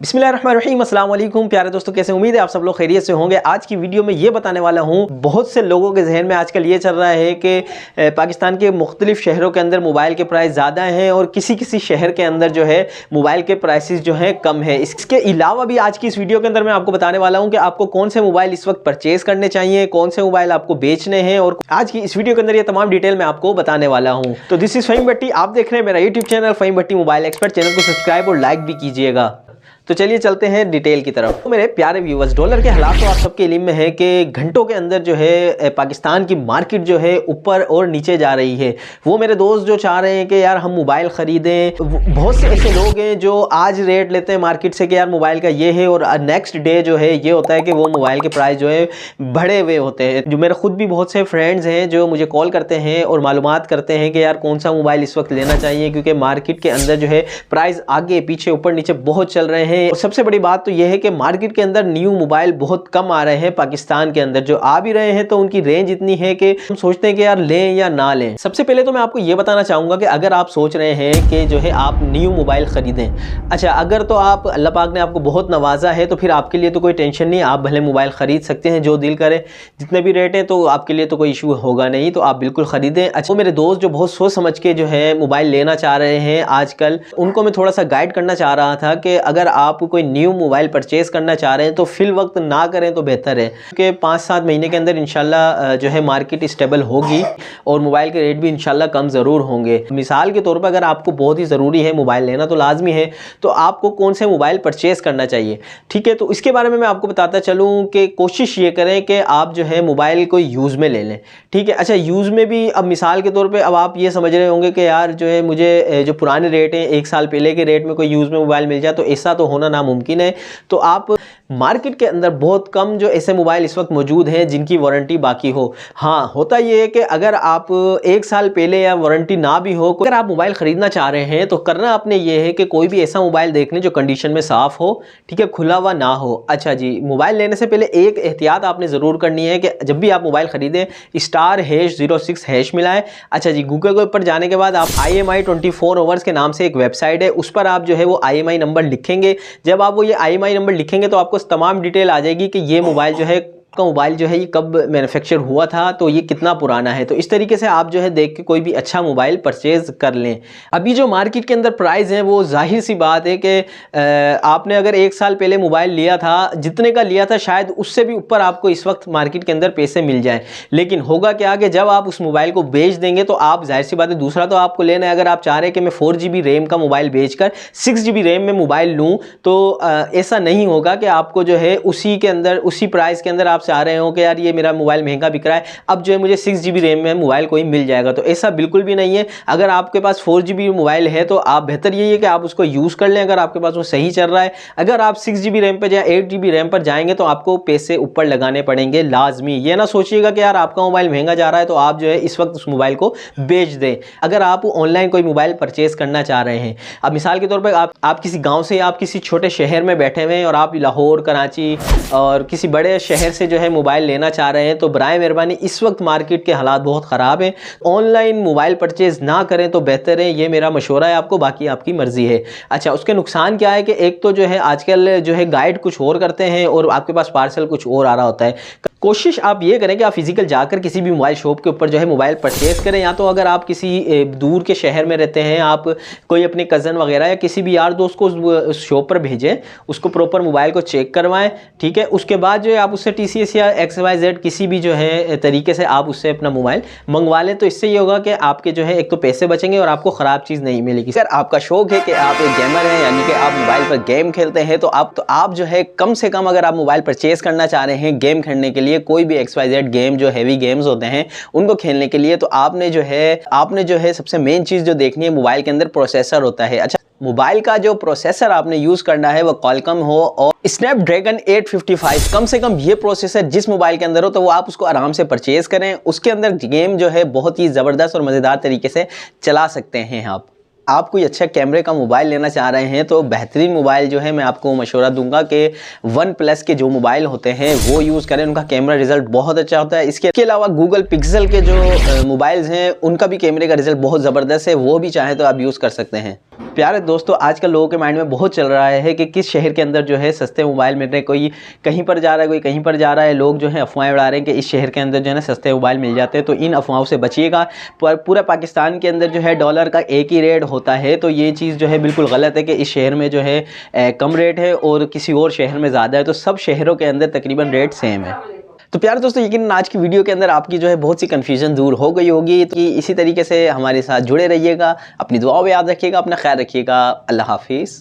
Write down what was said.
बिस्मिल्लाहिर्रहमानिर्रहीम, अस्सलाम वालेकुम प्यारे दोस्तों, कैसे उम्मीद है आप सब लोग खैरियत से होंगे। आज की वीडियो में ये बताने वाला हूँ, बहुत से लोगों के जहन में आजकल ये चल रहा है कि पाकिस्तान के मुख्तलिफ शहरों के अंदर मोबाइल के प्राइस ज़्यादा हैं और किसी किसी शहर के अंदर जो है मोबाइल के प्राइसेस जो हैं कम है। इसके अलावा भी आज की इस वीडियो के अंदर मैं आपको बताने वाला हूँ कि आपको कौन से मोबाइल इस वक्त परचेज़ करने चाहिए, कौन से मोबाइल आपको बेचने हैं, और आज की इस वीडियो के अंदर ये तमाम डिटेल मैं आपको बताने वाला हूँ। तो दिस इज़ फ़हीम भट्टी, आप देख रहे हैं मेरा यूट्यूब चैनल फ़हीम भट्टी मोबाइल एक्सपर्ट। चैनल को सब्सक्राइब और लाइक भी कीजिएगा। तो चलिए चलते हैं डिटेल की तरफ। तो मेरे प्यारे व्यूवर्स, डॉलर के हालात तो आप सबके इल्म में है कि घंटों के अंदर जो है पाकिस्तान की मार्केट जो है ऊपर और नीचे जा रही है। वो मेरे दोस्त जो चाह रहे हैं कि यार हम मोबाइल ख़रीदें, बहुत से ऐसे लोग हैं जो आज रेट लेते हैं मार्केट से कि यार मोबाइल का ये है, और नेक्स्ट डे जो है ये होता है कि वो मोबाइल के प्राइस जो है बढ़े हुए होते हैं। जो मेरे खुद भी बहुत से फ्रेंड्स हैं जो मुझे कॉल करते हैं और मालूमात करते हैं कि यार कौन सा मोबाइल इस वक्त लेना चाहिए, क्योंकि मार्केट के अंदर जो है प्राइस आगे पीछे ऊपर नीचे बहुत चल रहे हैं। और सबसे बड़ी बात तो यह है कि मार्केट के अंदर न्यू मोबाइल बहुत कम आ रहे हैं। पाकिस्तान के अंदर जो आ भी रहे हैं तो उनकी रेंज इतनी है कि हम सोचते हैं कि यार लें या ना लें। सबसे पहले तो मैं आपको यह बताना चाहूँगा कि अगर आप सोच रहे हैं कि जो है आप न्यू मोबाइल ख़रीदें, अच्छा अगर तो आप अल्लाह पाक ने आपको बहुत नवाजा है तो फिर आपके लिए तो कोई टेंशन नहीं, आप भले मोबाइल ख़रीद सकते हैं जो दिल करे, जितने भी रेट है तो आपके लिए तो कोई इशू होगा नहीं, तो आप बिल्कुल ख़रीदें। अच्छा, वो मेरे दोस्त जो बहुत सोच समझ के जो है मोबाइल लेना चाह रहे हैं आजकल, उनको मैं थोड़ा सा गाइड करना चाह रहा था कि अगर आप कोई न्यू मोबाइल परचेज करना चाह रहे हैं तो फिल वक्त ना करें तो बेहतर है, क्योंकि 5-7 महीने के अंदर इंशाल्लाह जो है मार्केट स्टेबल होगी और मोबाइल के रेट भी इंशाल्लाह कम ज़रूर होंगे। मिसाल के तौर पर अगर आपको बहुत ही ज़रूरी है, मोबाइल लेना तो लाजमी है, तो आपको कौन से मोबाइल परचेज़ करना चाहिए, ठीक है। तो इसके बारे में मैं आपको बताता चलूँ कि कोशिश ये करें कि आप जो है मोबाइल को यूज़ में ले लें, ठीक है। अच्छा, यूज़ में भी अब मिसाल के तौर पर अब आप ये समझ रहे होंगे कि यार जो है मुझे जो पुराने रेट हैं 1 साल पहले के रेट में कोई यूज़ में मोबाइल मिल जाए, तो ऐसा तो होना नामुमकिन है। तो आप मार्केट के अंदर बहुत कम जो ऐसे मोबाइल इस वक्त मौजूद हैं जिनकी वारंटी बाकी हो। हाँ, होता ये है कि अगर आप 1 साल पहले या वारंटी ना भी हो, अगर आप मोबाइल ख़रीदना चाह रहे हैं तो करना आपने ये है कि कोई भी ऐसा मोबाइल देख लें जो कंडीशन में साफ़ हो, ठीक है, खुला हुआ ना हो। अच्छा जी, मोबाइल लेने से पहले एक एहतियात आपने ज़रूर करनी है कि जब भी आप मोबाइल ख़रीदें *#06# मिलाएं। अच्छा जी, गूगल के ऊपर जाने के बाद आप IMI 24 आवर्स के नाम से एक वेबसाइट है, उस पर आप जो है वो IMI नंबर लिखेंगे। जब आप वो ये IMI नंबर लिखेंगे तो आपको तमाम डिटेल आ जाएगी कि ये मोबाइल जो है ये कब मैन्युफैक्चर हुआ था, तो ये कितना पुराना है। तो इस तरीके से आप जो है देख के कोई भी अच्छा मोबाइल परचेज़ कर लें। अभी जो मार्केट के अंदर प्राइस हैं वो जाहिर सी बात है कि आपने अगर 1 साल पहले मोबाइल लिया था, जितने का लिया था शायद उससे भी ऊपर आपको इस वक्त मार्केट के अंदर पैसे मिल जाएं। लेकिन होगा क्या कि जब आप उस मोबाइल को बेच देंगे तो आप जाहिर सी बात है दूसरा तो आपको लेना है। अगर आप चाह रहे हैं कि मैं 4 GB रैम का मोबाइल बेचकर 6 GB रैम में मोबाइल लूँ, तो ऐसा नहीं होगा कि आपको जो है उसी के अंदर उसी प्राइस के अंदर आप चाह रहे हो कि यार ये मेरा मोबाइल महंगा बिक रहा है, अब जो है मुझे 6 GB रैम में मोबाइल कोई मिल जाएगा, तो ऐसा बिल्कुल भी नहीं है। अगर आपके पास 4 GB मोबाइल है तो आप बेहतर यही है कि आप उसको यूज़ कर लें, अगर आपके पास वो सही चल रहा है। अगर आप 6 GB रैम पर या 8 GB रैम पर जाएंगे तो आपको पैसे ऊपर लगाने पड़ेंगे लाजमी। ये ना सोचिएगा कि यार आपका मोबाइल महंगा जा रहा है तो आप जो है इस वक्त उस मोबाइल को बेच दें। अगर आप ऑनलाइन कोई मोबाइल परचेज़ करना चाह रहे हैं, अब मिसाल के तौर पर आप किसी गाँव से या आप किसी छोटे शहर में बैठे हुए हैं और आप लाहौर, कराची और किसी बड़े शहर से जो है मोबाइल लेना चाह रहे हैं, तो बराए मेहरबानी इस वक्त मार्केट के हालात बहुत ख़राब हैं, ऑनलाइन मोबाइल परचेज़ ना करें तो बेहतर है। ये मेरा मशवरा है आपको, बाकी आपकी मर्ज़ी है। अच्छा, उसके नुकसान क्या है कि एक तो जो है आजकल जो है गाइड कुछ और करते हैं और आपके पास पार्सल कुछ और आ रहा होता है। कोशिश आप ये करें कि आप फिजिकल जाकर किसी भी मोबाइल शॉप के ऊपर जो है मोबाइल परचेज़ करें, या तो अगर आप किसी दूर के शहर में रहते हैं, आप कोई अपने कज़न वगैरह या किसी भी यार दोस्त को उस शॉप पर भेजें, उसको प्रॉपर मोबाइल को चेक करवाएं, ठीक है। उसके बाद जो है आप उससे TCS या XYZ किसी भी जो है तरीके से आप उससे अपना मोबाइल मंगवा लें। तो इससे ये होगा कि आपके जो है एक तो पैसे बचेंगे और आपको ख़राब चीज़ नहीं मिलेगी। सर, आपका शौक है कि आप एक गेमर हैं, यानी कि आप मोबाइल पर गेम खेलते हैं, तो आप जो है कम से कम अगर आप मोबाइल परचेज़ करना चाह रहे हैं गेम खेलने के लिए, कोई भी XYZ गेम जो हैवी गेम्स होते हैं उनको खेलने के लिए, तो आपने जो है सबसे मेन चीज़ जो देखनी है मोबाइल के अंदर प्रोसेसर होता है। अच्छा, मोबाइल का जो प्रोसेसर आपने यूज़ करना है वो Qualcomm हो और स्नैपड्रैगन 855, कम से कम ये प्रोसेसर जिस मोबाइल के अंदर हो तो वो आप उसको आराम से परचेज़ करें। उसके अंदर गेम जो है बहुत ही ज़बरदस्त और मज़ेदार तरीके से चला सकते हैं। आप कोई अच्छा कैमरे का मोबाइल लेना चाह रहे हैं तो बेहतरीन मोबाइल जो है मैं आपको मशवरा दूंगा कि OnePlus के जो मोबाइल होते हैं वो यूज़ करें, उनका कैमरा रिज़ल्ट बहुत अच्छा होता है। इसके अलावा Google Pixel के जो मोबाइल्स हैं उनका भी कैमरे का रिज़ल्ट बहुत ज़बरदस्त है, वो भी चाहें तो आप यूज़ कर सकते हैं। प्यारे दोस्तों, आजकल लोगों के माइंड में बहुत चल रहा है कि किस शहर के अंदर जो है सस्ते मोबाइल मिल रहे हैं। कोई कहीं पर जा रहा है, कोई कहीं पर जा रहा है। लोग जो है अफवाहें उड़ा रहे हैं कि इस शहर के अंदर जो है ना सस्ते मोबाइल मिल जाते हैं। तो इन अफवाहों से बचिएगा। पर पूरा पाकिस्तान के अंदर जो है डॉलर का एक ही रेट होता है, तो ये चीज़ जो है बिल्कुल गलत है कि इस शहर में जो है कम रेट है और किसी और शहर में ज़्यादा है। तो सब शहरों के अंदर तकरीबन रेट सेम है। तो प्यारे दोस्तों, यकीनन आज की वीडियो के अंदर आपकी जो है बहुत सी कन्फ्यूजन दूर हो गई होगी। तो इसी तरीके से हमारे साथ जुड़े रहिएगा, अपनी दुआओं में याद रखिएगा, अपना ख्याल रखिएगा। अल्लाह हाफिज़।